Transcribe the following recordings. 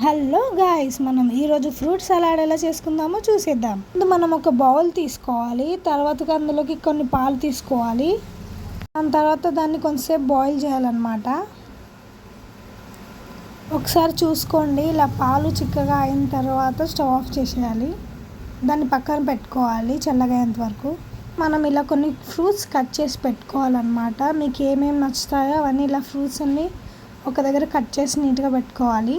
Hello guys, మనం ఈరోజు fruit salad ఎలా చేసుకుందామో చూసేద్దాం. మనం ఒక బౌల్ తీసుకోవాలి, తర్వాత అందులోకి కొన్ని పాలు తీసుకోవాలి. దాని తర్వాత దాన్ని కొంచెంసేపు బాయిల్ చేయాలన్నమాట. ఒకసారి చూసుకోండి, ఇలా పాలు చిక్కగా అయిన తర్వాత స్టవ్ ఆఫ్ చేసేయాలి. దాన్ని పక్కన పెట్టుకోవాలి చల్లగా అయ్యేంత వరకు. మనం ఇలా కొన్ని ఫ్రూట్స్ కట్ చేసి పెట్టుకోవాలన్నమాట. మీకు ఏమేమి నచ్చుతాయో అవన్నీ ఇలా ఫ్రూట్స్ అన్నీ ఒక దగ్గర కట్ చేసి నీట్గా పెట్టుకోవాలి.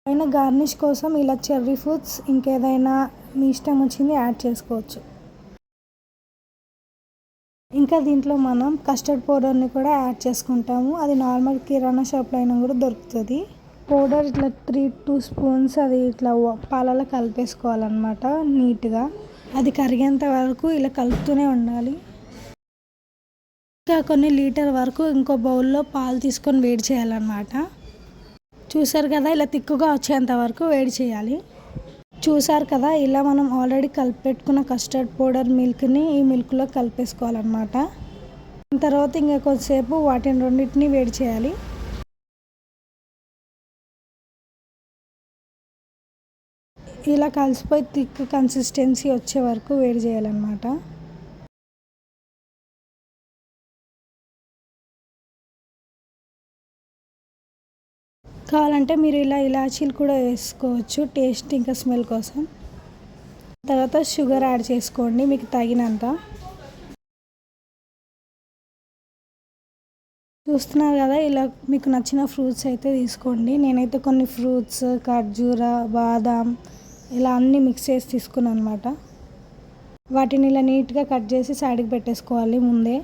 పైన గార్నిష్ కోసం ఇలా చెర్రీ ఫ్రూట్స్ ఇంకేదైనా మీ ఇష్టం వచ్చింది యాడ్ చేసుకోవచ్చు. ఇంకా దీంట్లో మనం కస్టర్డ్ పౌడర్ని కూడా యాడ్ చేసుకుంటాము. అది నార్మల్ కిరాణా షాప్లో అయినా కూడా దొరుకుతుంది. పౌడర్ ఇట్లా 2 స్పూన్స్ అది ఇట్లా పాలలో కలిపేసుకోవాలన్నమాట నీట్గా. అది కరిగేంత వరకు ఇలా కలుపుతూనే ఉండాలి. ఇంకా కొన్ని లీటర్ వరకు ఇంకో బౌల్లో పాలు తీసుకొని వేడి చేయాలన్నమాట. చూసారు కదా, ఇలా తిక్కుగా వచ్చేంత వరకు వేడి చేయాలి. చూసారు కదా, ఇలా మనం ఆల్రెడీ కలిపెట్టుకున్న కస్టర్డ్ పౌడర్ మిల్క్ని ఈ మిల్క్లో కలిపేసుకోవాలన్నమాట. తర్వాత ఇంకా కొద్దిసేపు వాటిని రెండింటిని వేడి చేయాలి. ఇలా కలిసిపోయి థిక్ కన్సిస్టెన్సీ వచ్చే వరకు వేడి చేయాలన్నమాట. కావాలంటే మీరు ఇలా ఇలాచీలు కూడా వేసుకోవచ్చు టేస్ట్ ఇంకా స్మెల్ కోసం. తర్వాత షుగర్ యాడ్ చేసుకోండి మీకు తగినంత. చూస్తున్నారు కదా, ఇలా మీకు నచ్చిన ఫ్రూట్స్ అయితే తీసుకోండి. నేనైతే కొన్ని ఫ్రూట్స్ ఖర్జూర, బాదాం ఇలా అన్నీ మిక్స్ చేసి తీసుకున్నాను అనమాట. వాటిని ఇలా నీట్గా కట్ చేసి సైడ్కి పెట్టేసుకోవాలి. ముందే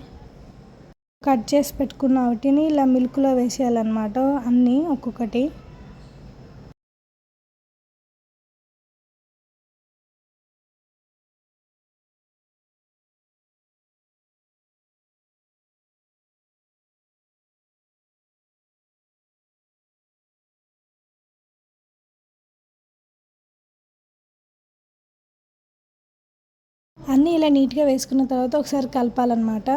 కట్ చేసి పెట్టుకున్న వాటిని ఇలా మిల్క్లో వేసేయాలన్నమాట, అన్నీ ఒక్కొక్కటి. అన్నీ ఇలా నీట్గా వేసుకున్న తర్వాత ఒకసారి కలపాలన్నమాట.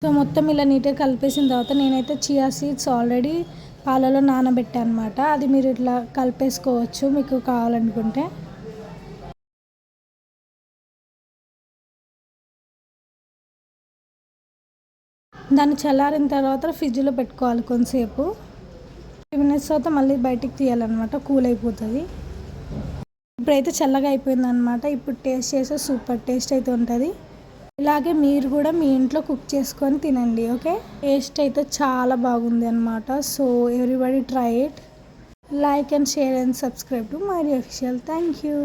సో మొత్తం ఇలా నీట్గా కలిపేసిన తర్వాత నేనైతే చియా సీడ్స్ ఆల్రెడీ పాలలో నానబెట్టాను అనమాట. అది మీరు ఇట్లా కలిపేసుకోవచ్చు మీకు కావాలనుకుంటే. దాన్ని చల్లారిన తర్వాత ఫ్రిడ్జ్లో పెట్టుకోవాలి కొంతసేపు. 5 minutes తర్వాత మళ్ళీ బయటికి తీయాలన్నమాట, కూల్ అయిపోతుంది. ఇప్పుడైతే చల్లగా అయిపోయిందనమాట. ఇప్పుడు టేస్ట్ చేస్తే సూపర్ టేస్ట్ అయితే ఉంటుంది. ఇలాగే మీరు కూడా మీ ఇంట్లో కుక్ చేసుకొని తినండి. ఓకే, టేస్ట్ అయితే చాలా బాగుంది అనమాట. So everybody try it. Like and share and subscribe to my official. Thank you.